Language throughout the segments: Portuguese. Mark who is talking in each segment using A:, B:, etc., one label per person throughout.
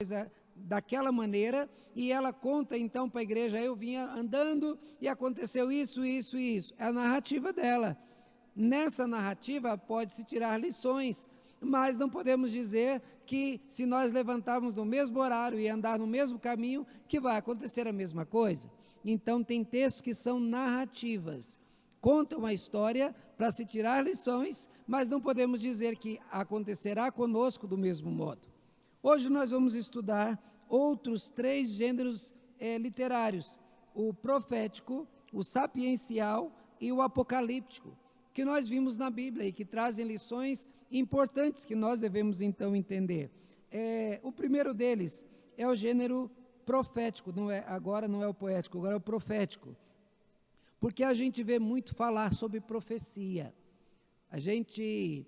A: coisa daquela maneira, e ela conta então para a igreja: eu vinha andando e aconteceu isso, isso e isso. É a narrativa dela. Nessa narrativa pode-se tirar lições, mas não podemos dizer que se nós levantarmos no mesmo horário e andar no mesmo caminho, que vai acontecer a mesma coisa. Então tem textos que são narrativas, contam uma história para se tirar lições, mas não podemos dizer que acontecerá conosco do mesmo modo. Hoje nós vamos estudar outros 3 gêneros literários: o profético, o sapiencial e o apocalíptico, que nós vimos na Bíblia e que trazem lições importantes que nós devemos então entender. O primeiro deles é o gênero profético, agora não é o poético, agora é o profético, porque a gente vê muito falar sobre profecia. A gente,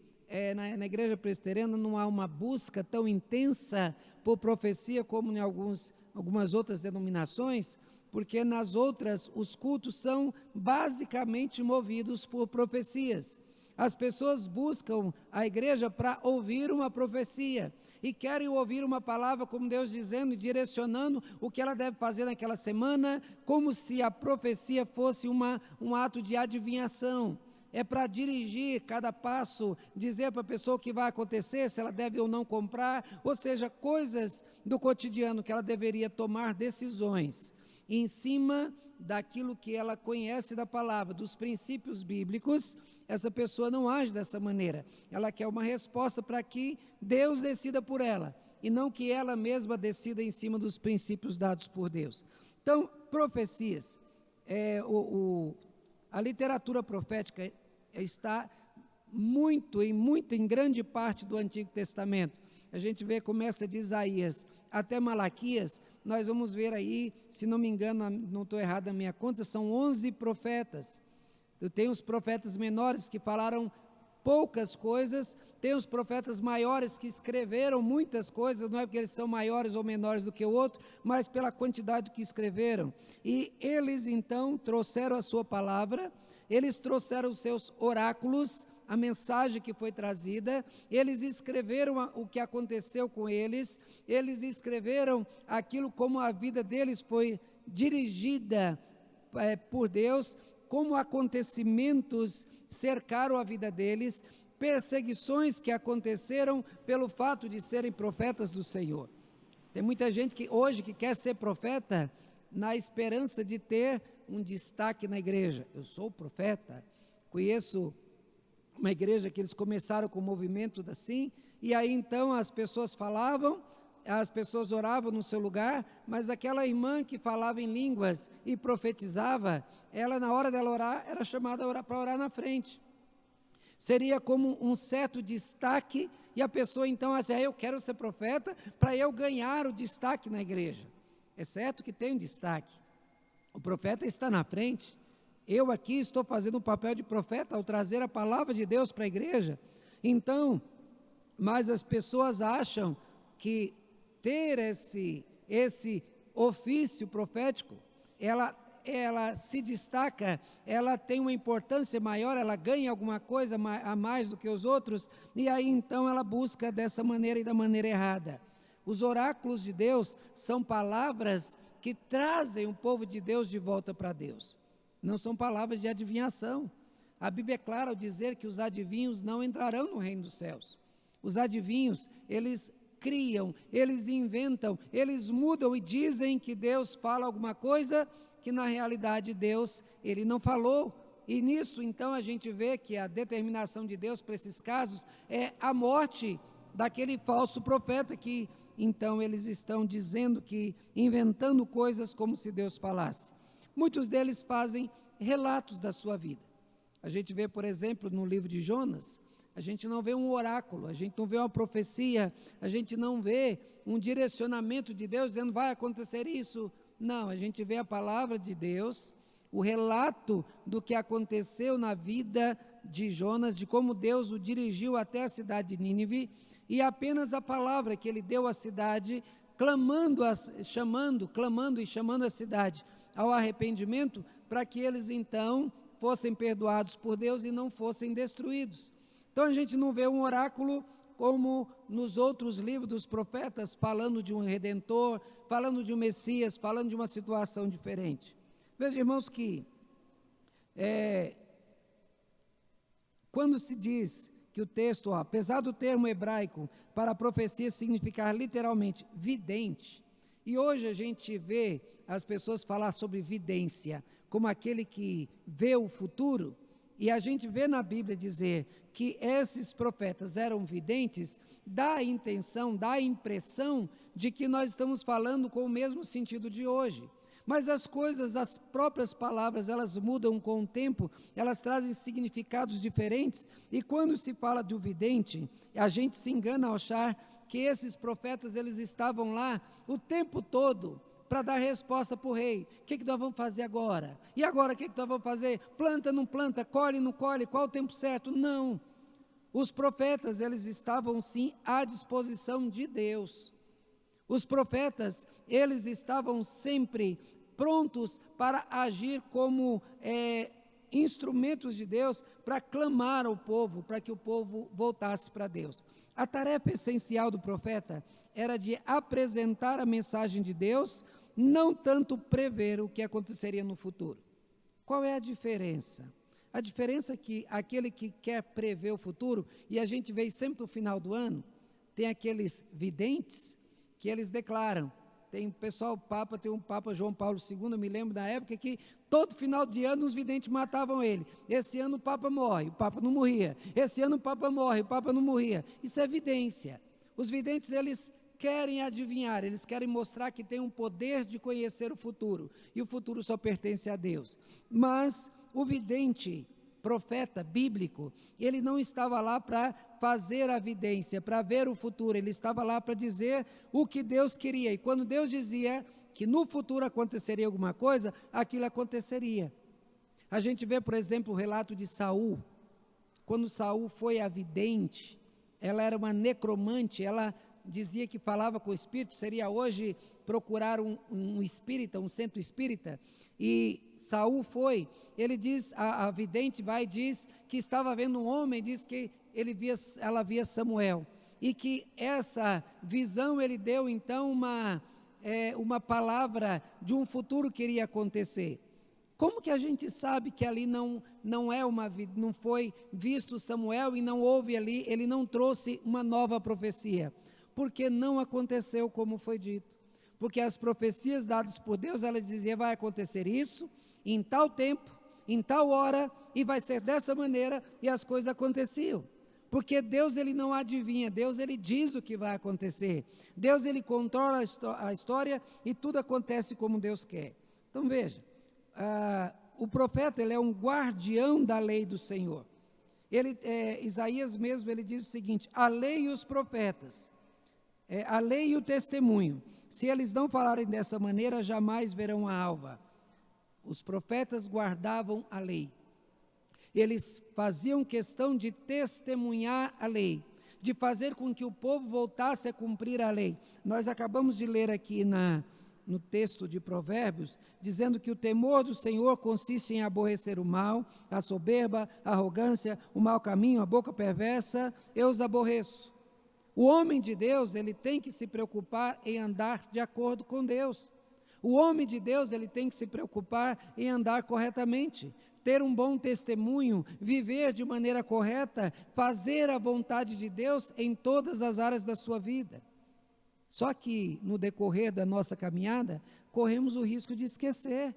A: na igreja presbiteriana, não há uma busca tão intensa por profecia como em algumas outras denominações, porque nas outras os cultos são basicamente movidos por profecias. As pessoas buscam a igreja para ouvir uma profecia e querem ouvir uma palavra como Deus dizendo e direcionando o que ela deve fazer naquela semana, como se a profecia fosse um ato de adivinhação. É para dirigir cada passo, dizer para a pessoa o que vai acontecer, se ela deve ou não comprar, ou seja, coisas do cotidiano que ela deveria tomar decisões em cima daquilo que ela conhece da palavra, dos princípios bíblicos. Essa pessoa não age dessa maneira. Ela quer uma resposta para que Deus decida por ela, e não que ela mesma decida em cima dos princípios dados por Deus. Então, profecias. A literatura profética está em grande parte do Antigo Testamento. A gente começa de Isaías até Malaquias, nós vamos ver aí, se não me engano, não estou errado na minha conta, são 11 profetas. Tem os profetas menores que falaram poucas coisas, tem os profetas maiores que escreveram muitas coisas, não é porque eles são maiores ou menores do que o outro, mas pela quantidade que escreveram. E eles então trouxeram a sua palavra, eles trouxeram os seus oráculos, a mensagem que foi trazida, eles escreveram o que aconteceu com eles escreveram aquilo como a vida deles foi dirigida por Deus, como acontecimentos cercaram a vida deles, perseguições que aconteceram pelo fato de serem profetas do Senhor. Tem muita gente que hoje que quer ser profeta na esperança de ter um destaque na igreja. Eu sou profeta. Conheço uma igreja que eles começaram com um movimento assim, e aí então as pessoas falavam, as pessoas oravam no seu lugar, mas aquela irmã que falava em línguas e profetizava, ela na hora dela orar, era chamada para orar na frente. Seria como um certo destaque, e a pessoa então assim: eu quero ser profeta para eu ganhar o destaque na igreja. É certo que tem um destaque, o profeta está na frente. Eu aqui estou fazendo o papel de profeta ao trazer a palavra de Deus para a igreja. Então, mas as pessoas acham que ter esse ofício profético, ela se destaca, ela tem uma importância maior, ela ganha alguma coisa a mais do que os outros, e aí então ela busca dessa maneira e da maneira errada. Os oráculos de Deus são palavras que trazem o povo de Deus de volta para Deus. Não são palavras de adivinhação. A Bíblia é clara ao dizer que os adivinhos não entrarão no reino dos céus. Os adivinhos, eles criam, eles inventam, eles mudam e dizem que Deus fala alguma coisa que na realidade Deus, ele não falou. E nisso então a gente vê que a determinação de Deus para esses casos é a morte daquele falso profeta que então eles estão dizendo que, inventando coisas como se Deus falasse. Muitos deles fazem relatos da sua vida. A gente vê, por exemplo, no livro de Jonas, a gente não vê um oráculo, a gente não vê uma profecia, a gente não vê um direcionamento de Deus dizendo vai acontecer isso. Não, a gente vê a palavra de Deus, o relato do que aconteceu na vida de Jonas, de como Deus o dirigiu até a cidade de Nínive, e apenas a palavra que ele deu à cidade, clamando e chamando a cidade ao arrependimento, para que eles então fossem perdoados por Deus e não fossem destruídos. Então a gente não vê um oráculo como nos outros livros dos profetas, falando de um Redentor, falando de um Messias, falando de uma situação diferente. Veja, irmãos, que quando se diz que o texto, apesar do termo hebraico para a profecia significar literalmente vidente, e hoje a gente vê as pessoas falar sobre vidência, como aquele que vê o futuro, e a gente vê na Bíblia dizer que esses profetas eram videntes, dá a intenção, dá a impressão de que nós estamos falando com o mesmo sentido de hoje. Mas as coisas, as próprias palavras, elas mudam com o tempo, elas trazem significados diferentes, e quando se fala de um vidente, a gente se engana ao achar que esses profetas, eles estavam lá o tempo todo para dar resposta para o rei. O que nós vamos fazer agora? E agora o que nós vamos fazer? Planta, não planta, colhe, não colhe, qual o tempo certo? Não. Os profetas, eles estavam sim à disposição de Deus. Os profetas, eles estavam sempre prontos para agir como instrumentos de Deus, para clamar ao povo, para que o povo voltasse para Deus. A tarefa essencial do profeta era de apresentar a mensagem de Deus, não tanto prever o que aconteceria no futuro. Qual é a diferença? A diferença é que aquele que quer prever o futuro, e a gente vê sempre no final do ano, tem aqueles videntes que eles declaram. Tem o pessoal, tem um Papa João Paulo II, eu me lembro da época que todo final de ano os videntes matavam ele. Esse ano o Papa morre, o Papa não morria. Esse ano o Papa morre, o Papa não morria. Isso é evidência. Os videntes, eles querem adivinhar, eles querem mostrar que tem um poder de conhecer o futuro. E o futuro só pertence a Deus. Mas o vidente, profeta bíblico, ele não estava lá para fazer a vidência, para ver o futuro, ele estava lá para dizer o que Deus queria, e quando Deus dizia que no futuro aconteceria alguma coisa, aquilo aconteceria. A gente vê, por exemplo, o relato de Saul. Quando Saul foi a vidente, ela era uma necromante, ela dizia que falava com o espírito, seria hoje procurar um espírita, um centro espírita, e Saul foi, ele diz, a vidente vai e diz que estava vendo um homem, diz que ela via Samuel, e que essa visão ele deu então uma palavra de um futuro que iria acontecer. Como que a gente sabe que ali não foi visto Samuel e não houve ali, ele não trouxe uma nova profecia? Porque não aconteceu como foi dito. Porque as profecias dadas por Deus, ela dizia, vai acontecer isso, em tal tempo, em tal hora, e vai ser dessa maneira, e as coisas aconteciam. Porque Deus, ele não adivinha, Deus, ele diz o que vai acontecer. Deus, ele controla a história e tudo acontece como Deus quer. Então, veja, o profeta, ele é um guardião da lei do Senhor. Isaías mesmo, ele diz o seguinte, a lei e os profetas, a lei e o testemunho, se eles não falarem dessa maneira, jamais verão a alva. Os profetas guardavam a lei. Eles faziam questão de testemunhar a lei, de fazer com que o povo voltasse a cumprir a lei. Nós acabamos de ler aqui no texto de Provérbios, dizendo que o temor do Senhor consiste em aborrecer o mal, a soberba, a arrogância, o mau caminho, a boca perversa, eu os aborreço. O homem de Deus, ele tem que se preocupar em andar de acordo com Deus. O homem de Deus, ele tem que se preocupar em andar corretamente, ter um bom testemunho, viver de maneira correta, fazer a vontade de Deus em todas as áreas da sua vida. Só que no decorrer da nossa caminhada, corremos o risco de esquecer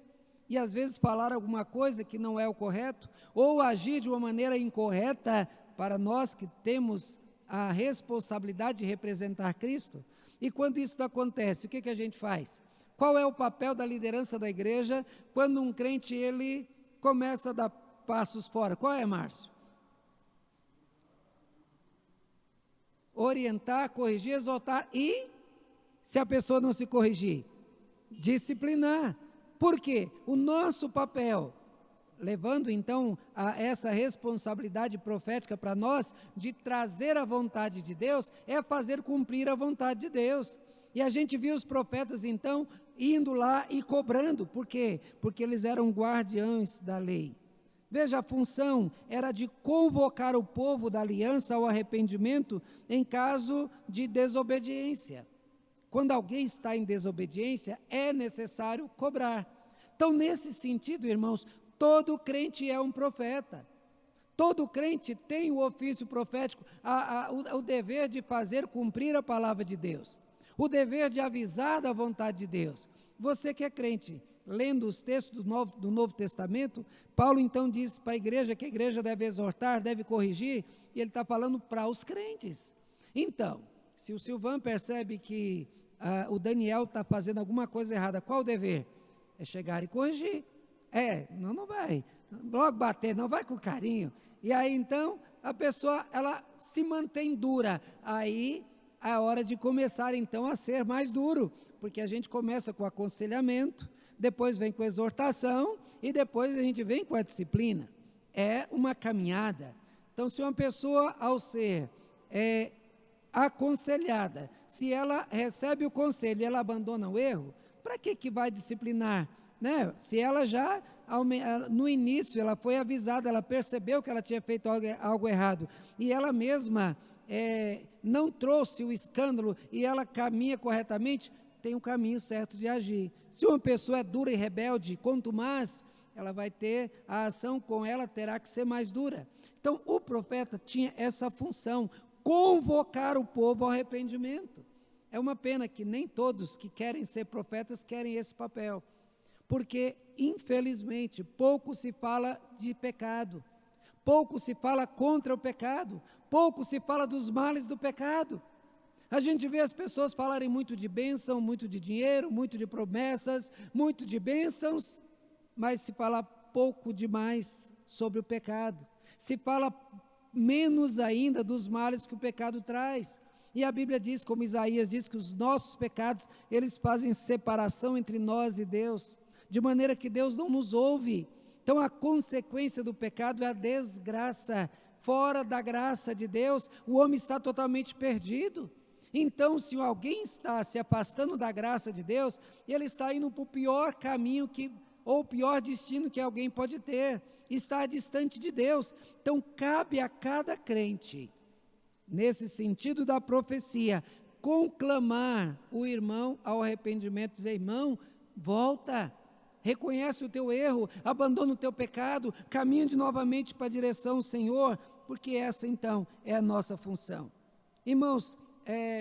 A: e às vezes falar alguma coisa que não é o correto, ou agir de uma maneira incorreta para nós que temos a responsabilidade de representar Cristo. E quando isso acontece, o que a gente faz? Qual é o papel da liderança da igreja quando um crente, ele começa a dar passos fora? Qual é, Márcio? Orientar, corrigir, exortar e, se a pessoa não se corrigir, disciplinar. Por quê? O nosso papel, levando então a essa responsabilidade profética para nós, de trazer a vontade de Deus, é fazer cumprir a vontade de Deus. E a gente viu os profetas então indo lá e cobrando. Por quê? Porque eles eram guardiões da lei. Veja, a função era de convocar o povo da aliança ao arrependimento em caso de desobediência. Quando alguém está em desobediência, é necessário cobrar. Então, nesse sentido, irmãos, todo crente é um profeta. Todo crente tem o ofício profético, o dever de fazer cumprir a palavra de Deus, o dever de avisar da vontade de Deus. Você que é crente, lendo os textos do Novo Testamento, Paulo então diz para a igreja que a igreja deve exortar, deve corrigir, e ele está falando para os crentes. Então, se o Silvan percebe que o Daniel está fazendo alguma coisa errada, qual o dever? É chegar e corrigir. Não vai logo bater, não vai com carinho. E aí então a pessoa ela se mantém dura. Aí é hora de começar então a ser mais duro, porque a gente começa com aconselhamento, depois vem com exortação e depois a gente vem com a disciplina. É uma caminhada. Então, se uma pessoa ao ser aconselhada, se ela recebe o conselho e ela abandona o erro, para que vai disciplinar? Né? Se ela já, no início, ela foi avisada, ela percebeu que ela tinha feito algo errado, e ela mesma não trouxe o escândalo, e ela caminha corretamente, tem um caminho certo de agir. Se uma pessoa é dura e rebelde, quanto mais ela vai ter, a ação com ela terá que ser mais dura. Então, o profeta tinha essa função, convocar o povo ao arrependimento. É uma pena que nem todos que querem ser profetas querem esse papel, porque, infelizmente, pouco se fala de pecado, pouco se fala contra o pecado, pouco se fala dos males do pecado. A gente vê as pessoas falarem muito de bênção, muito de dinheiro, muito de promessas, muito de bênçãos, mas se fala pouco demais sobre o pecado. Se fala menos ainda dos males que o pecado traz. E a Bíblia diz, como Isaías diz, que os nossos pecados, eles fazem separação entre nós e Deus, de maneira que Deus não nos ouve. Então, a consequência do pecado é a desgraça. Fora da graça de Deus, o homem está totalmente perdido. Então, se alguém está se afastando da graça de Deus, ele está indo para o pior caminho ou o pior destino que alguém pode ter, está distante de Deus. Então, cabe a cada crente, nesse sentido da profecia, conclamar o irmão ao arrependimento, dizer: irmão, volta, reconhece o teu erro, abandona o teu pecado, caminha novamente para a direção do Senhor, porque essa então é a nossa função. Irmãos,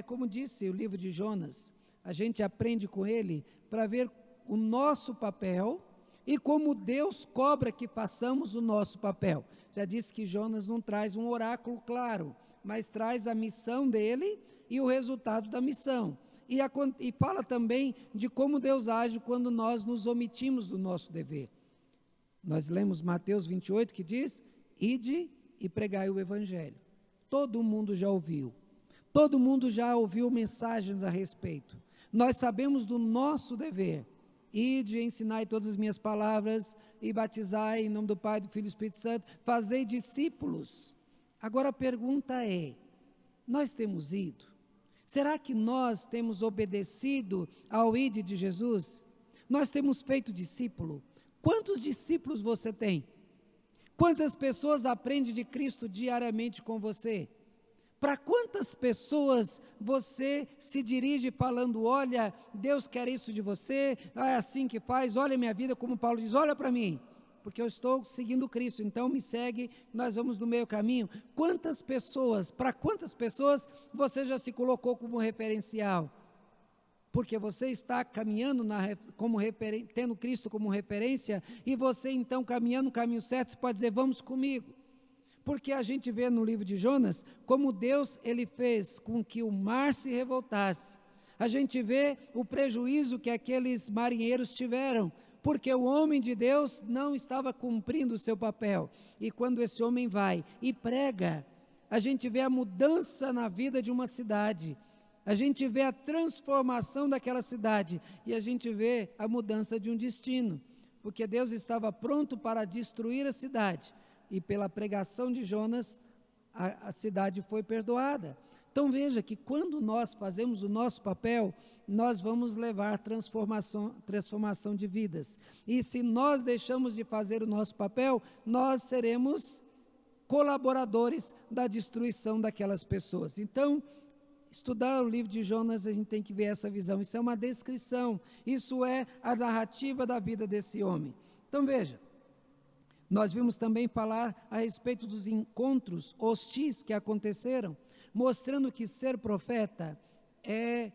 A: como disse o livro de Jonas, a gente aprende com ele para ver o nosso papel e como Deus cobra que façamos o nosso papel. Já disse que Jonas não traz um oráculo claro, mas traz a missão dele e o resultado da missão. E fala também de como Deus age quando nós nos omitimos do nosso dever. Nós lemos Mateus 28, que diz: ide e pregai o evangelho. Todo mundo já ouviu. Todo mundo já ouviu mensagens a respeito. Nós sabemos do nosso dever. Ide, ensinai todas as minhas palavras e batizai em nome do Pai, do Filho e do Espírito Santo. Fazei discípulos. Agora a pergunta é: nós temos ido? Será que nós temos obedecido ao ide de Jesus? Nós temos feito discípulo? Quantos discípulos você tem? Quantas pessoas aprendem de Cristo diariamente com você? Para quantas pessoas você se dirige falando: olha, Deus quer isso de você, é assim que faz, olha a minha vida, como Paulo diz, olha para mim, porque eu estou seguindo Cristo, então me segue, nós vamos no meio caminho. Para quantas pessoas você já se colocou como referencial? Porque você está caminhando tendo Cristo como referência, e você então caminhando no caminho certo, você pode dizer: vamos comigo. Porque a gente vê no livro de Jonas, como Deus ele fez com que o mar se revoltasse. A gente vê o prejuízo que aqueles marinheiros tiveram, porque o homem de Deus não estava cumprindo o seu papel. E quando esse homem vai e prega, a gente vê a mudança na vida de uma cidade, a gente vê a transformação daquela cidade, e a gente vê a mudança de um destino, porque Deus estava pronto para destruir a cidade, e pela pregação de Jonas, a cidade foi perdoada. Então veja que quando nós fazemos o nosso papel, nós vamos levar transformação de vidas. E se nós deixamos de fazer o nosso papel, nós seremos colaboradores da destruição daquelas pessoas. Então, estudar o livro de Jonas, a gente tem que ver essa visão. Isso é uma descrição, isso é a narrativa da vida desse homem. Então veja, nós vimos também falar a respeito dos encontros hostis que aconteceram, mostrando que ser profeta é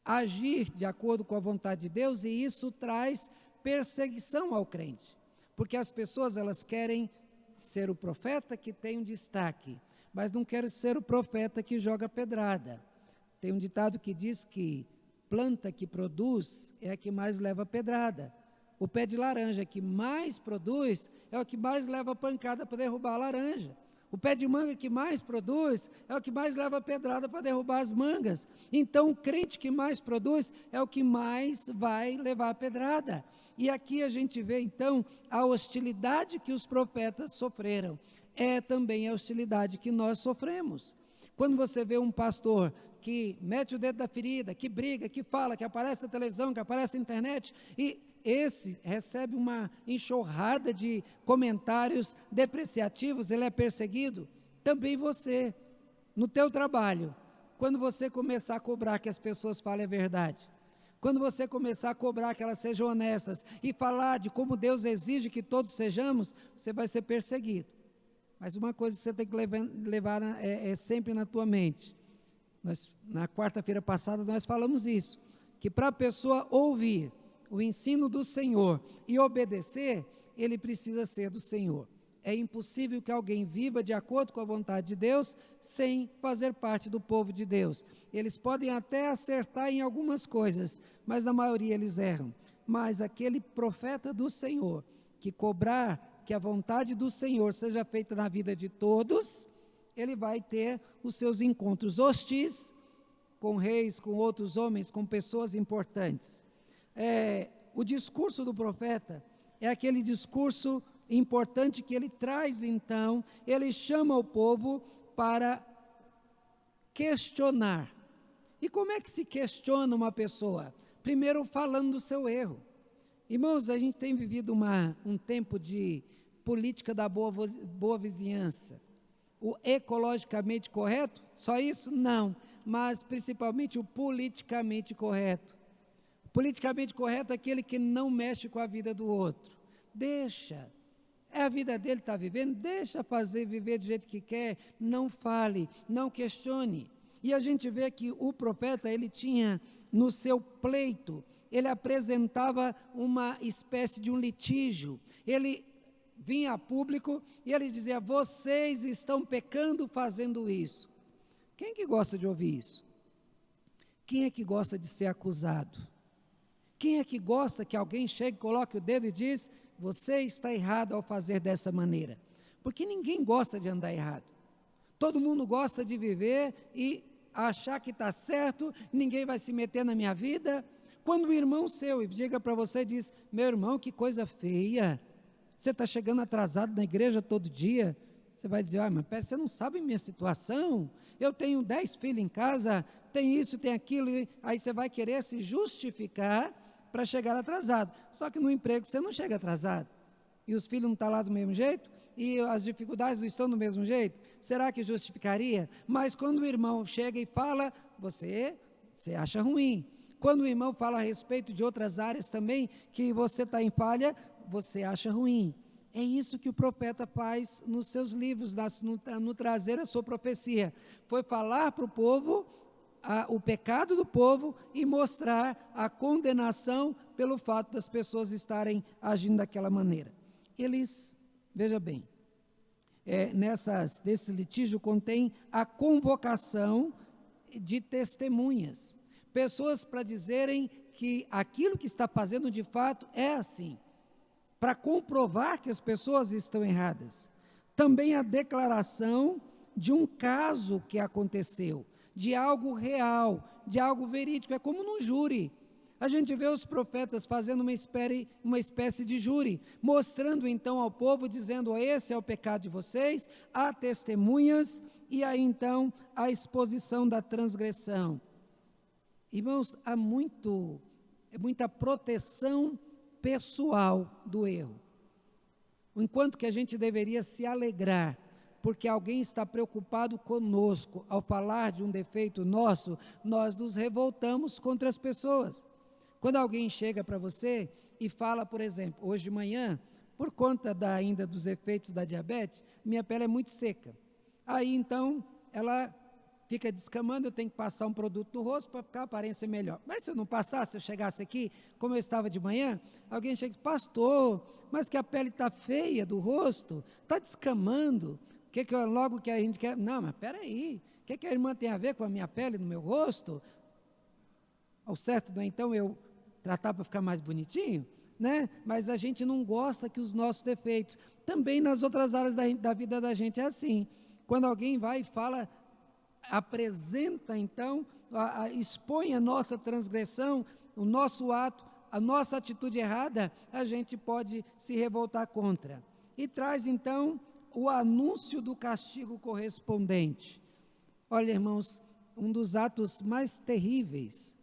A: agir de acordo com a vontade de Deus, e isso traz perseguição ao crente, porque as pessoas elas querem ser o profeta que tem um destaque, mas não querem ser o profeta que joga pedrada. Tem um ditado que diz que planta que produz é a que mais leva pedrada. O pé de laranja que mais produz é o que mais leva pancada para derrubar a laranja. O pé de manga que mais produz é o que mais leva pedrada para derrubar as mangas. Então, o crente que mais produz é o que mais vai levar a pedrada. E aqui a gente vê, então, a hostilidade que os profetas sofreram. É também a hostilidade que nós sofremos. Quando você vê um pastor que mete o dedo da ferida, que briga, que fala, que aparece na televisão, que aparece na internet, e esse recebe uma enxurrada de comentários depreciativos, ele é perseguido. Também você, no teu trabalho, quando você começar a cobrar que as pessoas falem a verdade, quando você começar a cobrar que elas sejam honestas e falar de como Deus exige que todos sejamos, você vai ser perseguido. Mas uma coisa que você tem que levar sempre na tua mente. Na quarta-feira passada nós falamos isso, que para a pessoa ouvir o ensino do Senhor e obedecer, ele precisa ser do Senhor. É impossível que alguém viva de acordo com a vontade de Deus sem fazer parte do povo de Deus. Eles podem até acertar em algumas coisas, mas na maioria eles erram. Mas aquele profeta do Senhor, que cobrar que a vontade do Senhor seja feita na vida de todos, ele vai ter os seus encontros hostis com reis, com outros homens, com pessoas importantes. O discurso do profeta é aquele discurso importante que ele traz, então, ele chama o povo para questionar. E como é que se questiona uma pessoa? Primeiro, falando do seu erro. Irmãos, a gente tem vivido um tempo de política da boa vizinhança. O ecologicamente correto? Só isso? Não. Mas, principalmente, o politicamente correto. Politicamente correto é aquele que não mexe com a vida do outro. Deixa. É a vida dele que está vivendo, deixa viver do jeito que quer, não fale, não questione. E a gente vê que o profeta, ele tinha no seu pleito, ele apresentava uma espécie de um litígio. Ele vinha a público e ele dizia: vocês estão pecando fazendo isso. Quem é que gosta de ouvir isso? Quem é que gosta de ser acusado? Quem é que gosta que alguém chegue, coloque o dedo e diz: você está errado ao fazer dessa maneira? Porque ninguém gosta de andar errado. Todo mundo gosta de viver e achar que está certo, ninguém vai se meter na minha vida. Quando o irmão seu diga para você, diz: meu irmão, que coisa feia, você está chegando atrasado na igreja todo dia. Você vai dizer: mas pera, você não sabe minha situação? Eu tenho 10 filhos em casa, tem isso, tem aquilo. Aí você vai querer se justificar para chegar atrasado. Só que no emprego você não chega atrasado. E os filhos não estão lá do mesmo jeito? E as dificuldades não estão do mesmo jeito? Será que justificaria? Mas quando o irmão chega e fala, você acha ruim. Quando o irmão fala a respeito de outras áreas também, que você está em falha, você acha ruim. É isso que o profeta faz nos seus livros, no trazer a sua profecia. Foi falar para o povo o pecado do povo e mostrar a condenação pelo fato das pessoas estarem agindo daquela maneira. Veja bem, desse litígio contém a convocação de testemunhas, pessoas para dizerem que aquilo que está fazendo de fato é assim, para comprovar que as pessoas estão erradas. Também a declaração de um caso que aconteceu, de algo real, de algo verídico. É como num júri. A gente vê os profetas fazendo uma espécie de júri, mostrando então ao povo, dizendo: esse é o pecado de vocês, há testemunhas, e aí então a exposição da transgressão. Irmãos, há muita proteção pessoal do erro. Enquanto que a gente deveria se alegrar, porque alguém está preocupado conosco ao falar de um defeito nosso, nós nos revoltamos contra as pessoas. Quando alguém chega para você e fala, por exemplo, hoje de manhã, por conta ainda dos efeitos da diabetes, minha pele é muito seca. Aí então, ela fica descamando, eu tenho que passar um produto no rosto para ficar a aparência melhor. Mas se eu não passasse, se eu chegasse aqui, como eu estava de manhã, alguém chega e diz, pastor, mas que a pele está feia do rosto, está descamando, logo que a gente quer... Não, mas peraí, o que a irmã tem a ver com a minha pele no meu rosto? Ao certo, não é então eu tratar para ficar mais bonitinho? Né? Mas a gente não gosta que os nossos defeitos, também nas outras áreas da vida da gente é assim. Quando alguém vai e fala, apresenta então, expõe a nossa transgressão, o nosso ato, a nossa atitude errada, a gente pode se revoltar contra. E traz então o anúncio do castigo correspondente. Olha, irmãos, um dos atos mais terríveis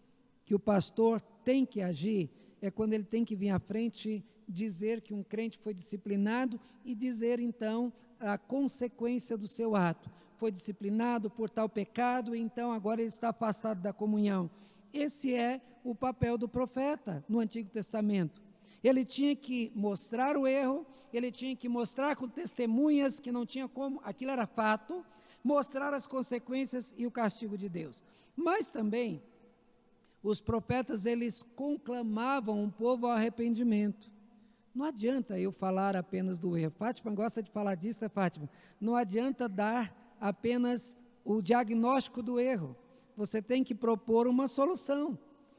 A: que o pastor tem que agir é quando ele tem que vir à frente dizer que um crente foi disciplinado e dizer então a consequência do seu ato. Foi disciplinado por tal pecado, então agora ele está afastado da comunhão. Esse é o papel do profeta no Antigo Testamento. Ele tinha que mostrar o erro, ele tinha que mostrar com testemunhas que não tinha como, aquilo era fato, mostrar as consequências e o castigo de Deus. Mas também, os profetas, eles conclamavam o povo ao arrependimento. Não adianta eu falar apenas do erro. Fátima gosta de falar disso, né, Fátima? Não adianta dar apenas o diagnóstico do erro. Você tem que propor uma solução.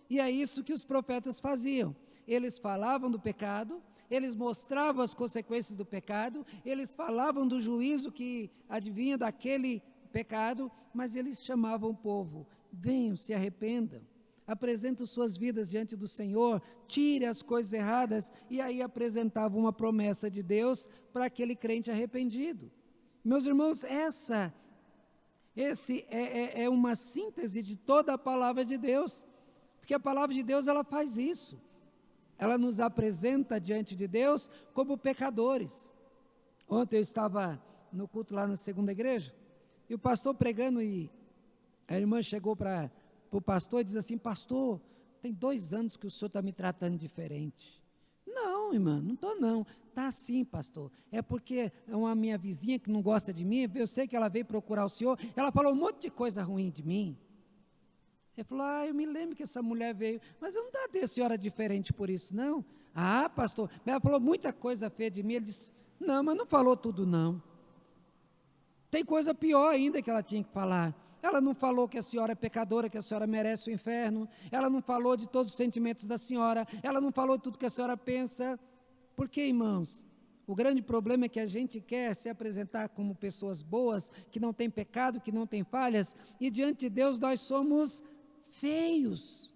A: E é isso que os profetas faziam. Eles falavam do pecado, eles mostravam as consequências do pecado, eles falavam do juízo que advinha daquele pecado, mas eles chamavam o povo, venham, se arrependam, apresentem suas vidas diante do Senhor, tire as coisas erradas, e aí apresentavam uma promessa de Deus para aquele crente arrependido. Meus irmãos, esse é uma síntese de toda a palavra de Deus, porque a palavra de Deus, ela faz isso. Ela nos apresenta diante de Deus como pecadores. Ontem eu estava no culto lá na segunda igreja, e o pastor pregando, e a irmã chegou para o pastor e diz assim, pastor, tem 2 anos que o senhor está me tratando diferente. Não, irmã, não estou não. Está assim, pastor. É porque é uma minha vizinha que não gosta de mim, eu sei que ela veio procurar o senhor, ela falou um monte de coisa ruim de mim. Ele falou, eu me lembro que essa mulher veio, mas eu não tratei a senhora diferente por isso, não. Pastor, ela falou muita coisa feia de mim. Ele disse, não, mas não falou tudo não. Tem coisa pior ainda que ela tinha que falar. Ela não falou que a senhora é pecadora, que a senhora merece o inferno. Ela não falou de todos os sentimentos da senhora. Ela não falou tudo que a senhora pensa. Por quê, irmãos? O grande problema é que a gente quer se apresentar como pessoas boas, que não tem pecado, que não tem falhas, e diante de Deus nós somos feios.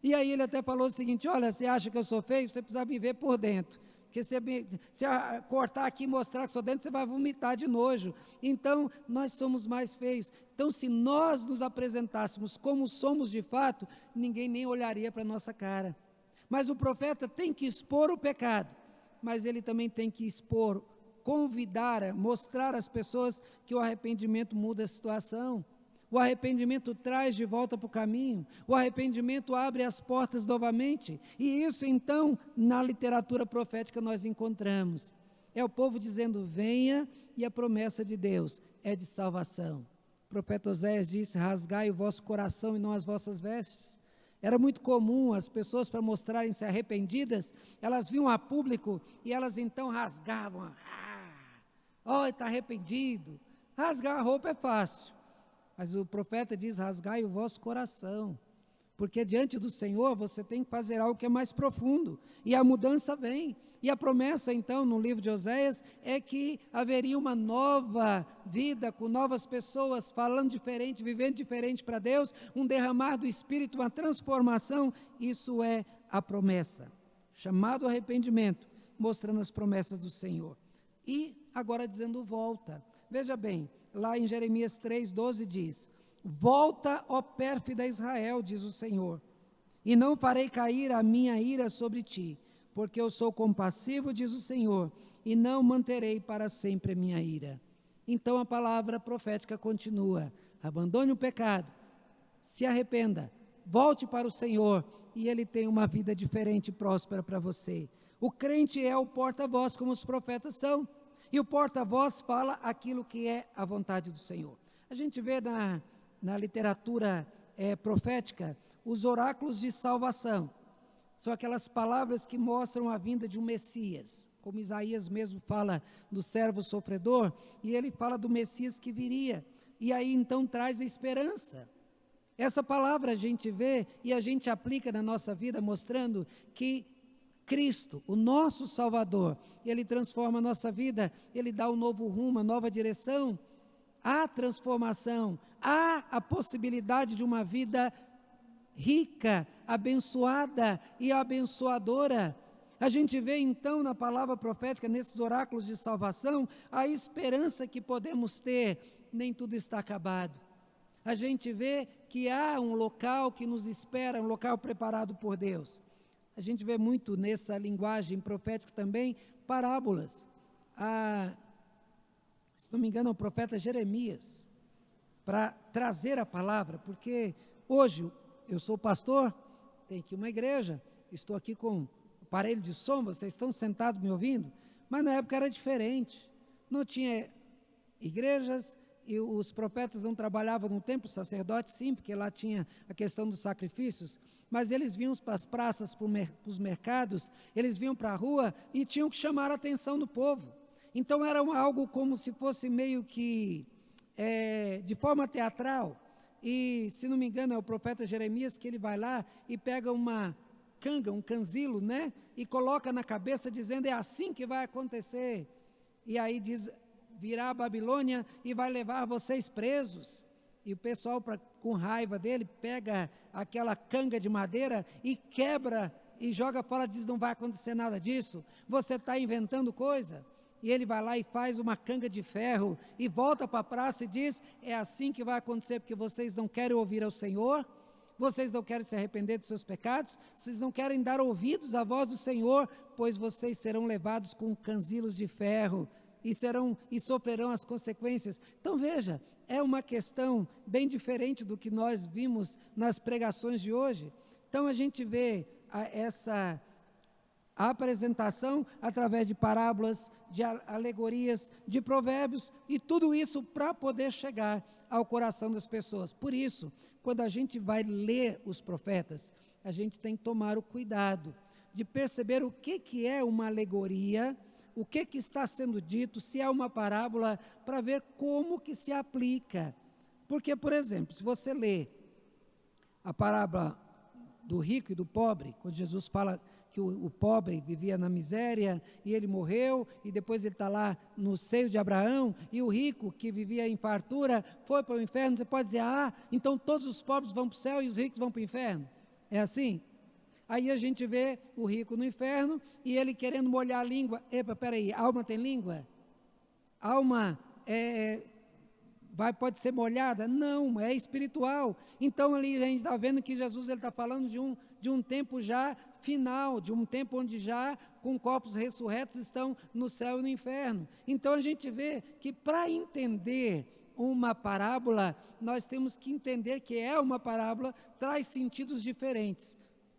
A: E aí ele até falou o seguinte, olha, você acha que eu sou feio? Você precisa me ver por dentro. Porque se cortar aqui e mostrar que sou dentro, você vai vomitar de nojo. Então, nós somos mais feios. Então, se nós nos apresentássemos como somos de fato, ninguém nem olharia para a nossa cara. Mas o profeta tem que expor o pecado, mas ele também tem que expor, convidar, mostrar às pessoas que o arrependimento muda a situação. O arrependimento traz de volta para o caminho, o arrependimento abre as portas novamente, e isso então, na literatura profética nós encontramos. É o povo dizendo, venha, e a promessa de Deus é de salvação. O profeta Oséias disse, rasgai o vosso coração e não as vossas vestes. Era muito comum as pessoas, para mostrarem-se arrependidas, elas vinham a público e elas então rasgavam, está arrependido. Rasgar a roupa é fácil. Mas o profeta diz, rasgai o vosso coração, porque diante do Senhor você tem que fazer algo que é mais profundo, e a mudança vem, e a promessa então no livro de Oséias é que haveria uma nova vida, com novas pessoas, falando diferente, vivendo diferente para Deus, um derramar do Espírito, uma transformação, isso é a promessa, chamado arrependimento, mostrando as promessas do Senhor. E agora dizendo volta, veja bem, lá em Jeremias 3:12 diz: volta, ó pérfida Israel, diz o Senhor, e não farei cair a minha ira sobre ti, porque eu sou compassivo, diz o Senhor, e não manterei para sempre a minha ira. Então a palavra profética continua: abandone o pecado, se arrependa, volte para o Senhor, e Ele tem uma vida diferente e próspera para você. O crente é o porta-voz, como os profetas são, e o porta-voz fala aquilo que é a vontade do Senhor. A gente vê na literatura profética os oráculos de salvação. São aquelas palavras que mostram a vinda de um Messias, como Isaías mesmo fala do servo sofredor, e ele fala do Messias que viria, e aí então traz a esperança. Essa palavra a gente vê e a gente aplica na nossa vida, mostrando que Cristo, o nosso Salvador, Ele transforma a nossa vida, Ele dá um novo rumo, uma nova direção. Há transformação, há a possibilidade de uma vida rica, abençoada e abençoadora. A gente vê então na palavra profética, nesses oráculos de salvação, a esperança que podemos ter. Nem tudo está acabado. A gente vê que há um local que nos espera, um local preparado por Deus. A gente vê muito nessa linguagem profética também parábolas. Se não me engano, é o profeta Jeremias, para trazer a palavra, porque hoje eu sou pastor, tenho aqui uma igreja, estou aqui com aparelho de som, vocês estão sentados me ouvindo, mas na época era diferente, não tinha igrejas, e os profetas não trabalhavam no templo, os sacerdotes sim, porque lá tinha a questão dos sacrifícios, mas eles vinham para as praças, para os mercados, eles vinham para a rua e tinham que chamar a atenção do povo. Então era algo como se fosse meio que de forma teatral, e se não me engano é o profeta Jeremias que ele vai lá e pega uma canga, um canzilo, né, e coloca na cabeça dizendo: é assim que vai acontecer, e aí diz: virá a Babilônia e vai levar vocês presos. E o pessoal, com raiva dele, pega aquela canga de madeira e quebra e joga fora, diz: não vai acontecer nada disso, você está inventando coisa. E ele vai lá e faz uma canga de ferro e volta para a praça e diz: é assim que vai acontecer, porque vocês não querem ouvir ao Senhor, vocês não querem se arrepender dos seus pecados, vocês não querem dar ouvidos à voz do Senhor, pois vocês serão levados com canzilos de ferro e sofrerão as consequências. Então veja, é uma questão bem diferente do que nós vimos nas pregações de hoje. Então a gente vê essa apresentação através de parábolas, de alegorias, de provérbios, e tudo isso para poder chegar ao coração das pessoas. Por isso, quando a gente vai ler os profetas, a gente tem que tomar o cuidado de perceber o que é uma alegoria, o que está sendo dito, se é uma parábola, para ver como que se aplica. Porque, por exemplo, se você lê a parábola do rico e do pobre, quando Jesus fala que o pobre vivia na miséria e ele morreu, e depois ele está lá no seio de Abraão, e o rico que vivia em fartura foi para o inferno, você pode dizer: então todos os pobres vão para o céu e os ricos vão para o inferno? É assim? Aí a gente vê o rico no inferno e ele querendo molhar a língua. Epa, peraí, alma tem língua? Alma pode ser molhada? Não, é espiritual. Então ali a gente está vendo que Jesus está falando de um tempo já final, de um tempo onde já com corpos ressurretos estão no céu e no inferno. Então a gente vê que para entender uma parábola, nós temos que entender que é uma parábola, traz sentidos diferentes.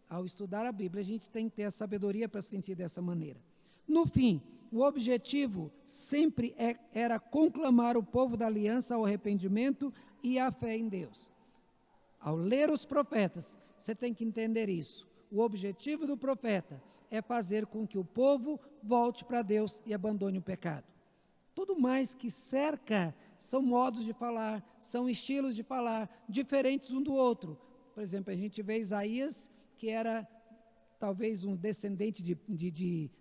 A: Ao estudar a Bíblia, a gente tem que ter a sabedoria para sentir dessa maneira. No fim, o objetivo sempre era conclamar o povo da aliança ao arrependimento e à fé em Deus. Ao ler os profetas, você tem que entender isso. O objetivo do profeta é fazer com que o povo volte para Deus e abandone o pecado. Tudo mais que cerca são modos de falar, são estilos de falar, diferentes um do outro. Por exemplo, a gente vê Isaías, que era talvez um descendente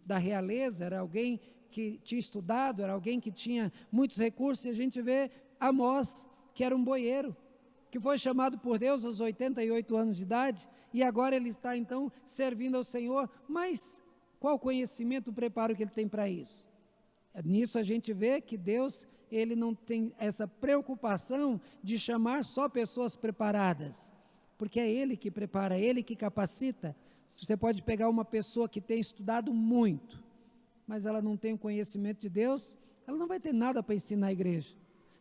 A: da realeza, era alguém que tinha estudado, era alguém que tinha muitos recursos, e a gente vê Amós, que era um boieiro, que foi chamado por Deus aos 88 anos de idade, e agora ele está então servindo ao Senhor, mas qual conhecimento, preparo que ele tem para isso? Nisso a gente vê que Deus ele não tem essa preocupação de chamar só pessoas preparadas, porque é Ele que prepara, é Ele que capacita. Você pode pegar uma pessoa que tem estudado muito, mas ela não tem o conhecimento de Deus, ela não vai ter nada para ensinar a igreja.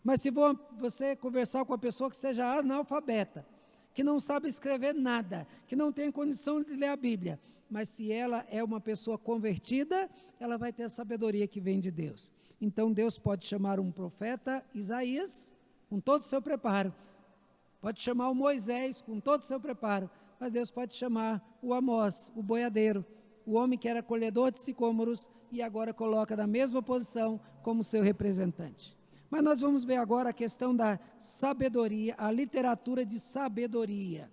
A: Mas se você conversar com uma pessoa que seja analfabeta, que não sabe escrever nada, que não tem condição de ler a Bíblia, mas se ela é uma pessoa convertida, ela vai ter a sabedoria que vem de Deus. Então Deus pode chamar um profeta, Isaías, com todo o seu preparo, pode chamar o Moisés com todo o seu preparo, mas Deus pode chamar o Amós, o boiadeiro, o homem que era colhedor de sicômoros e agora coloca na mesma posição como seu representante. Mas nós vamos ver agora a questão da sabedoria, a literatura de sabedoria.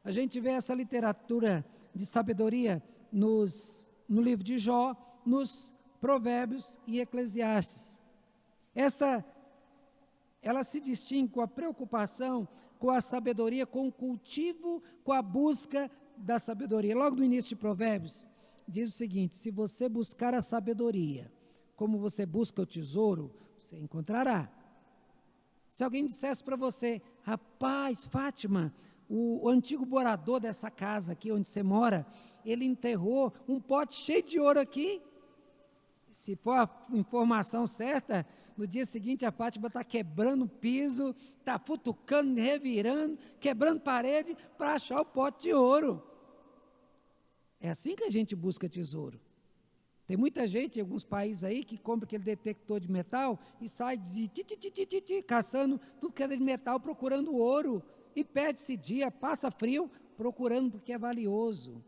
A: A gente vê essa literatura de sabedoria no livro de Jó, nos Provérbios e Eclesiastes. Ela se distingue com a preocupação, com a sabedoria, com o cultivo, com a busca da sabedoria. Logo no início de Provérbios, diz o seguinte: se você buscar a sabedoria, como você busca o tesouro, você encontrará. Se alguém dissesse para você, rapaz, Fátima, o antigo morador dessa casa aqui onde você mora, ele enterrou um pote cheio de ouro aqui. Se for a informação certa, no dia seguinte a Fátima está quebrando o piso, está futucando, revirando, quebrando parede para achar o pote de ouro. É assim que a gente busca tesouro. Tem muita gente em alguns países aí que compra aquele detector de metal e sai caçando tudo que é de metal, procurando ouro. E perde-se dia, passa frio, procurando porque é valioso.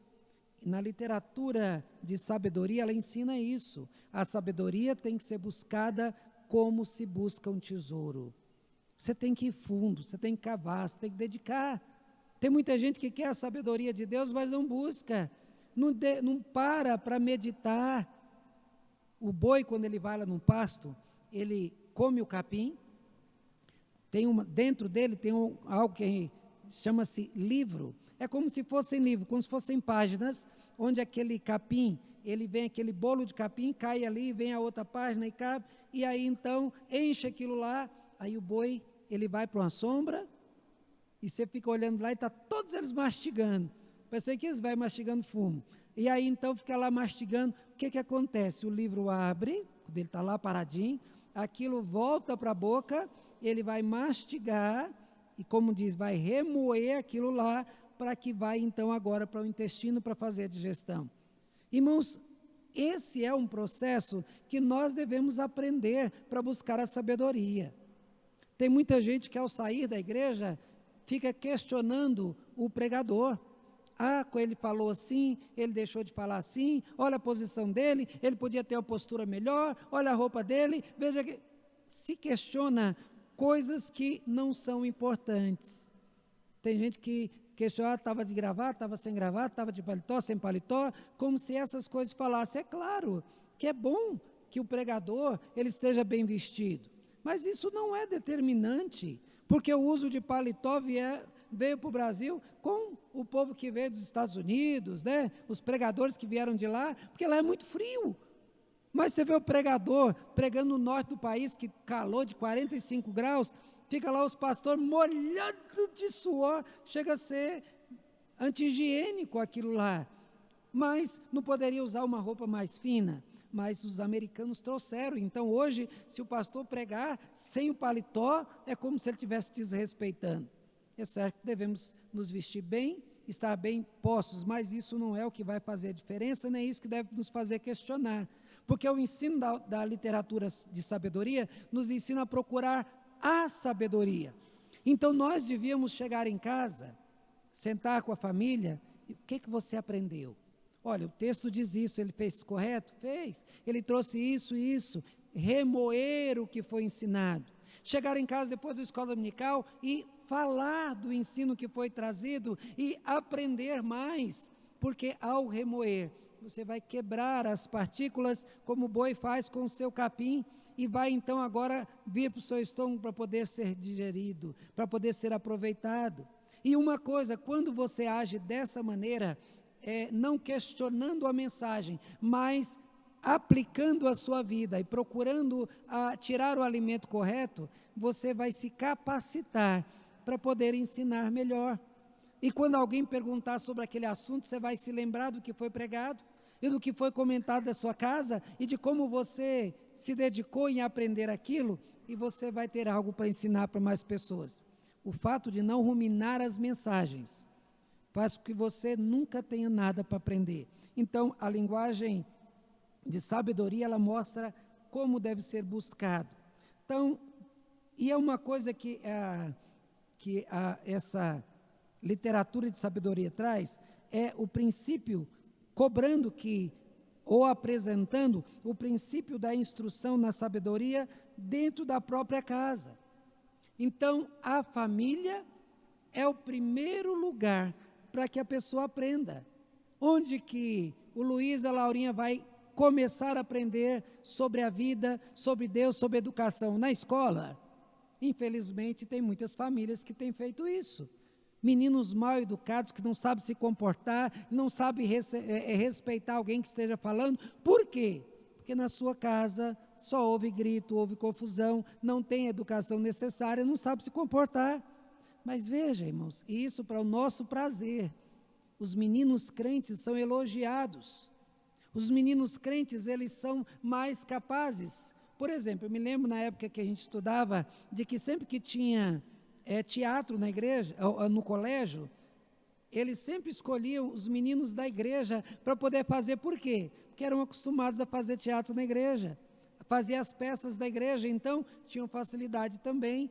A: E na literatura de sabedoria, ela ensina isso. A sabedoria tem que ser buscada como se busca um tesouro. Você tem que ir fundo, você tem que cavar, você tem que dedicar. Tem muita gente que quer a sabedoria de Deus, mas não busca. Não para meditar. O boi, quando ele vai lá no pasto, ele come o capim, dentro dele tem algo que chama-se livro. É como se fossem livros, como se fossem páginas, onde aquele capim, ele vem aquele bolo de capim, cai ali, vem a outra página e cabe, e aí então enche aquilo lá, aí o boi, ele vai para uma sombra, e você fica olhando lá e está todos eles mastigando. Pensei que eles vão mastigando fumo. E aí então fica lá mastigando. O que acontece? O livro abre, quando ele está lá paradinho, aquilo volta para a boca, ele vai mastigar, e como diz, vai remoer aquilo lá, para que vai então agora para o intestino para fazer a digestão. Irmãos, esse é um processo que nós devemos aprender para buscar a sabedoria. Tem muita gente que ao sair da igreja fica questionando o pregador. Ah, ele falou assim, ele deixou de falar assim, olha a posição dele, ele podia ter uma postura melhor, olha a roupa dele, veja que se questiona coisas que não são importantes. Tem gente que questiona, estava de gravata, estava sem gravata, estava de paletó, sem paletó, como se essas coisas falassem. É claro que é bom que o pregador ele esteja bem vestido, mas isso não é determinante, porque o uso de paletó veio para o Brasil com o povo que veio dos Estados Unidos, né? Os pregadores que vieram de lá, porque lá é muito frio. Mas você vê o pregador pregando no norte do país, que calor de 45 graus, fica lá os pastores molhados de suor, chega a ser anti-higiênico aquilo lá. Mas não poderia usar uma roupa mais fina. Mas os americanos trouxeram. Então hoje, se o pastor pregar sem o paletó, é como se ele estivesse desrespeitando. É certo que devemos nos vestir bem, estar bem postos, mas isso não é o que vai fazer a diferença, nem isso que deve nos fazer questionar. Porque o ensino da literatura de sabedoria nos ensina a procurar a sabedoria. Então nós devíamos chegar em casa, sentar com a família, e o que você aprendeu? Olha, o texto diz isso, ele fez correto? Fez. Ele trouxe isso, remoer o que foi ensinado. Chegar em casa depois da escola dominical e falar do ensino que foi trazido e aprender mais, porque ao remoer, você vai quebrar as partículas como o boi faz com o seu capim e vai então agora vir para o seu estômago para poder ser digerido, para poder ser aproveitado. E uma coisa, quando você age dessa maneira, não questionando a mensagem, mas aplicando a sua vida e procurando tirar o alimento correto, você vai se capacitar para poder ensinar melhor. E quando alguém perguntar sobre aquele assunto, você vai se lembrar do que foi pregado e do que foi comentado da sua casa e de como você se dedicou em aprender aquilo, e você vai ter algo para ensinar para mais pessoas. O fato de não ruminar as mensagens faz com que você nunca tenha nada para aprender. Então, a linguagem de sabedoria, ela mostra como deve ser buscado. Então, e é uma coisa que essa literatura de sabedoria traz, é o princípio, cobrando que, ou apresentando o princípio da instrução na sabedoria dentro da própria casa. Então, a família é o primeiro lugar para que a pessoa aprenda. Onde que o Luiz e a Laurinha vai começar a aprender sobre a vida, sobre Deus, sobre educação? Na escola? Infelizmente, tem muitas famílias que têm feito isso. Meninos mal educados que não sabem se comportar, não sabem respeitar alguém que esteja falando. Por quê? Porque na sua casa só houve grito, houve confusão, não tem educação necessária, não sabe se comportar. Mas veja, irmãos, isso para o nosso prazer. Os meninos crentes são elogiados. Os meninos crentes, eles são mais capazes. Por exemplo, eu me lembro na época que a gente estudava, de que sempre que tinha teatro na igreja, no colégio, eles sempre escolhiam os meninos da igreja para poder fazer. Por quê? Porque eram acostumados a fazer teatro na igreja, a fazer as peças da igreja, então tinham facilidade também,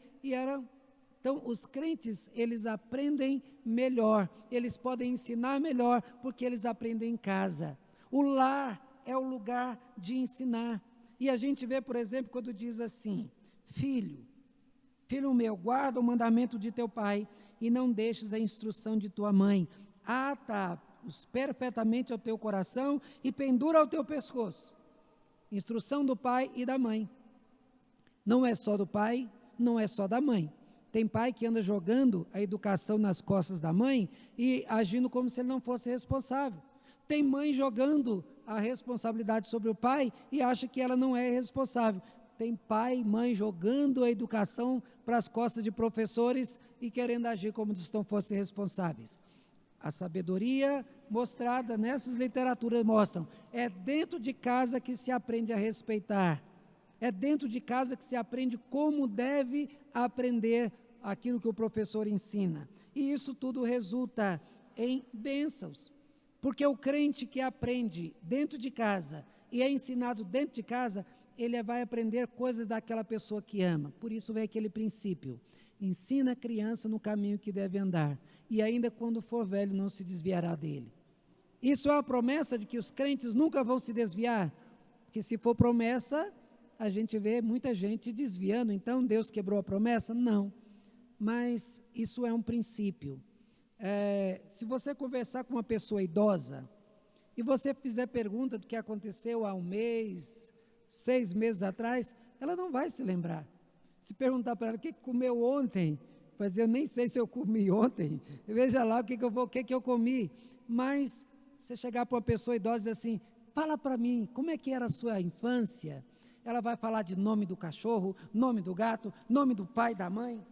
A: então os crentes, eles aprendem melhor, eles podem ensinar melhor, porque eles aprendem em casa. O lar é o lugar de ensinar. E a gente vê, por exemplo, quando diz assim: filho meu, guarda o mandamento de teu pai e não deixes a instrução de tua mãe. Ata-os perpetuamente ao teu coração e pendura ao teu pescoço. Instrução do pai e da mãe. Não é só do pai, não é só da mãe. Tem pai que anda jogando a educação nas costas da mãe e agindo como se ele não fosse responsável. Tem mãe jogando a responsabilidade sobre o pai e acha que ela não é responsável. Tem pai e mãe jogando a educação para as costas de professores e querendo agir como se não fossem responsáveis. A sabedoria mostrada nessas literaturas mostram, é dentro de casa que se aprende a respeitar, é dentro de casa que se aprende como deve aprender aquilo que o professor ensina. E isso tudo resulta em bênçãos, porque o crente que aprende dentro de casa e é ensinado dentro de casa, ele vai aprender coisas daquela pessoa que ama. Por isso vem aquele princípio: ensina a criança no caminho que deve andar, e ainda quando for velho não se desviará dele. Isso é uma promessa de que os crentes nunca vão se desviar, porque se for promessa, a gente vê muita gente desviando. Então Deus quebrou a promessa? Não, mas isso é um princípio. Se você conversar com uma pessoa idosa, e você fizer pergunta do que aconteceu há um mês, 6 meses atrás, ela não vai se lembrar. Se perguntar para ela o que comeu ontem, vai dizer: eu nem sei se eu comi ontem, veja lá o que eu comi. Mas você chegar para uma pessoa idosa e dizer assim: fala para mim, como é que era a sua infância? Ela vai falar de nome do cachorro, nome do gato, nome do pai, da mãe.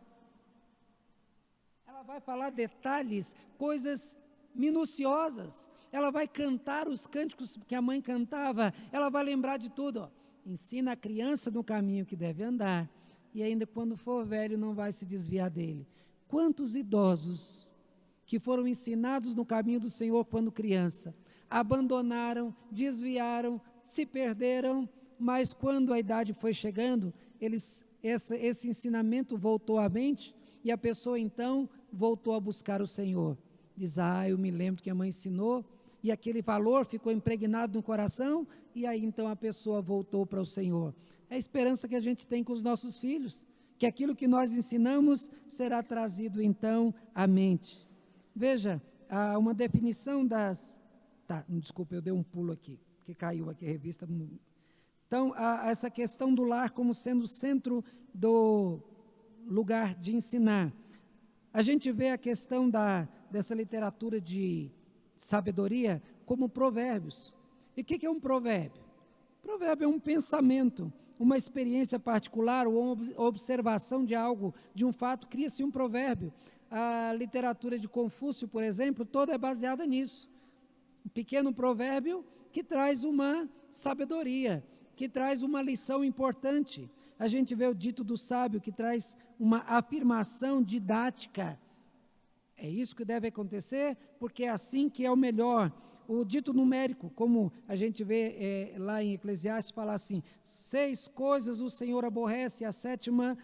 A: Ela vai falar detalhes, coisas minuciosas. Ela vai cantar os cânticos que a mãe cantava, ela vai lembrar de tudo. Ensina a criança no caminho que deve andar, e ainda quando for velho não vai se desviar dele. Quantos idosos que foram ensinados no caminho do Senhor quando criança, abandonaram, desviaram, se perderam, mas quando a idade foi chegando, esse ensinamento voltou à mente, e a pessoa então voltou a buscar o Senhor. Diz: eu me lembro que a mãe ensinou, e aquele valor ficou impregnado no coração, e aí então a pessoa voltou para o Senhor. É a esperança que a gente tem com os nossos filhos, que aquilo que nós ensinamos será trazido então à mente. Veja, uma definição desculpa, eu dei um pulo aqui, que caiu aqui a revista. Então, essa questão do lar como sendo o centro do lugar de ensinar. A gente vê a questão dessa literatura de sabedoria como provérbios. E o que é um provérbio? Provérbio é um pensamento, uma experiência particular ou uma observação de algo, de um fato, cria-se um provérbio. A literatura de Confúcio, por exemplo, toda é baseada nisso. Um pequeno provérbio que traz uma sabedoria, que traz uma lição importante. A gente vê o dito do sábio, que traz uma afirmação didática. É isso que deve acontecer, porque é assim que é o melhor. O dito numérico, como a gente vê lá em Eclesiastes, fala assim: 6 coisas o Senhor aborrece, a 7ª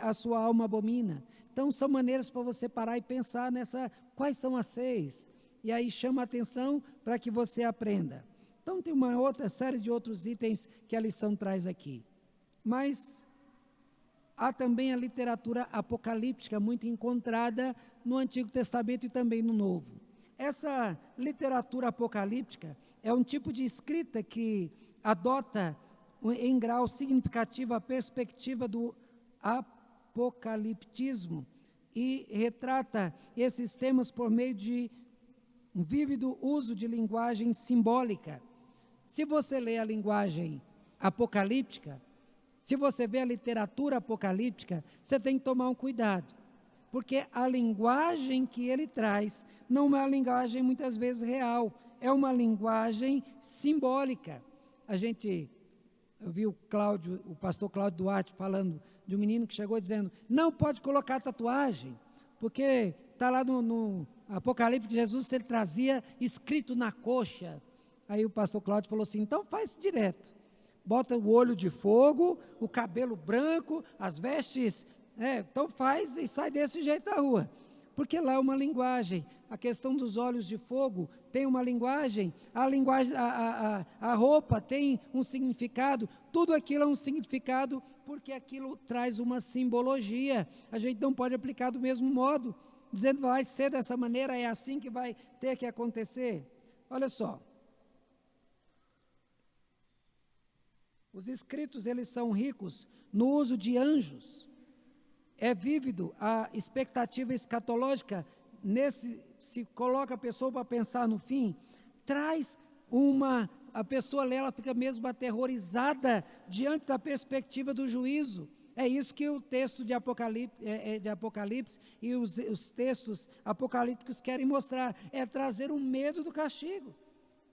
A: a sua alma abomina. Então, são maneiras para você parar e pensar quais são as 6. E aí chama a atenção para que você aprenda. Então, tem uma outra série de outros itens que a lição traz aqui. Mas há também a literatura apocalíptica, muito encontrada no Antigo Testamento e também no Novo. Essa literatura apocalíptica é um tipo de escrita que adota em grau significativo a perspectiva do apocaliptismo e retrata esses temas por meio de um vívido uso de linguagem simbólica. Se você lê a linguagem apocalíptica, se você vê a literatura apocalíptica, você tem que tomar um cuidado, porque a linguagem que ele traz não é uma linguagem muitas vezes real, é uma linguagem simbólica. Eu vi o pastor Cláudio Duarte falando de um menino que chegou dizendo: não pode colocar tatuagem, porque está lá no Apocalipse que Jesus ele trazia escrito na coxa. Aí o pastor Cláudio falou assim: então faz direto, bota o olho de fogo, o cabelo branco, as vestes, então faz e sai desse jeito da rua, porque lá é uma linguagem. A questão dos olhos de fogo tem uma linguagem, a roupa tem um significado, tudo aquilo é um significado, porque aquilo traz uma simbologia. A gente não pode aplicar do mesmo modo, dizendo vai ser dessa maneira, é assim que vai ter que acontecer. Olha só, os escritos eles são ricos no uso de anjos, é vívido a expectativa escatológica, se coloca a pessoa para pensar no fim, traz a pessoa lê, ela fica mesmo aterrorizada diante da perspectiva do juízo. É isso que o texto de Apocalipse e os textos apocalípticos querem mostrar, é trazer um medo do castigo.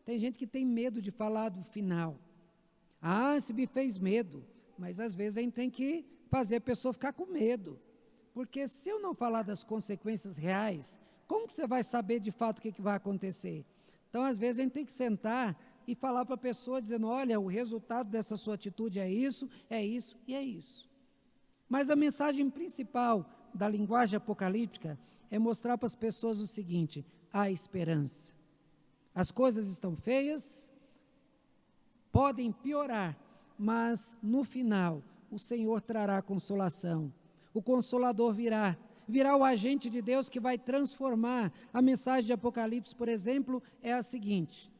A: Tem gente que tem medo de falar do final. Se me fez medo, mas às vezes a gente tem que fazer a pessoa ficar com medo, porque se eu não falar das consequências reais, como que você vai saber de fato o que vai acontecer? Então, às vezes a gente tem que sentar e falar para a pessoa, dizendo: olha, o resultado dessa sua atitude é isso e é isso. Mas a mensagem principal da linguagem apocalíptica é mostrar para as pessoas o seguinte: há esperança. As coisas estão feias, podem piorar, mas no final o Senhor trará consolação. O Consolador virá o agente de Deus que vai transformar. A mensagem de Apocalipse, por exemplo, é a seguinte: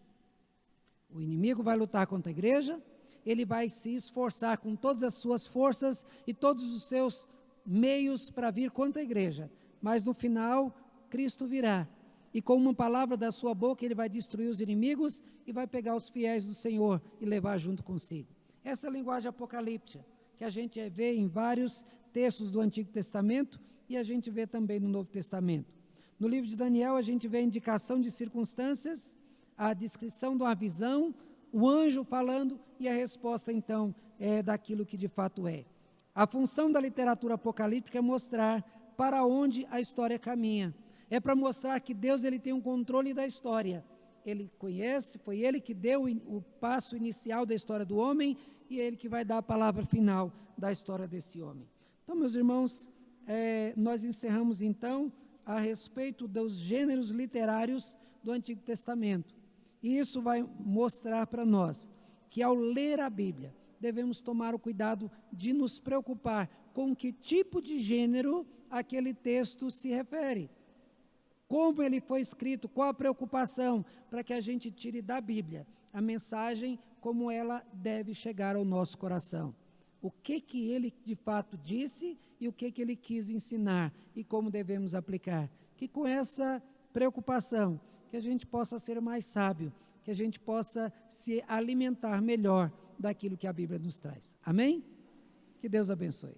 A: o inimigo vai lutar contra a igreja, ele vai se esforçar com todas as suas forças e todos os seus meios para vir contra a igreja, mas no final Cristo virá, e com uma palavra da sua boca ele vai destruir os inimigos e vai pegar os fiéis do Senhor e levar junto consigo. Essa é a linguagem apocalíptica que a gente vê em vários textos do Antigo Testamento e a gente vê também no Novo Testamento. No livro de Daniel a gente vê a indicação de circunstâncias, a descrição de uma visão, o anjo falando e a resposta então é daquilo que de fato é. A função da literatura apocalíptica é mostrar para onde a história caminha. É para mostrar que Deus ele tem um controle da história. Ele conhece, foi Ele que deu o passo inicial da história do homem e é Ele que vai dar a palavra final da história desse homem. Então, meus irmãos, nós encerramos então a respeito dos gêneros literários do Antigo Testamento. E isso vai mostrar para nós que ao ler a Bíblia, devemos tomar o cuidado de nos preocupar com que tipo de gênero aquele texto se refere. Como ele foi escrito, qual a preocupação, para que a gente tire da Bíblia a mensagem como ela deve chegar ao nosso coração. O que ele de fato disse e o que ele quis ensinar e como devemos aplicar. Que com essa preocupação, que a gente possa ser mais sábio, que a gente possa se alimentar melhor daquilo que a Bíblia nos traz. Amém? Que Deus abençoe.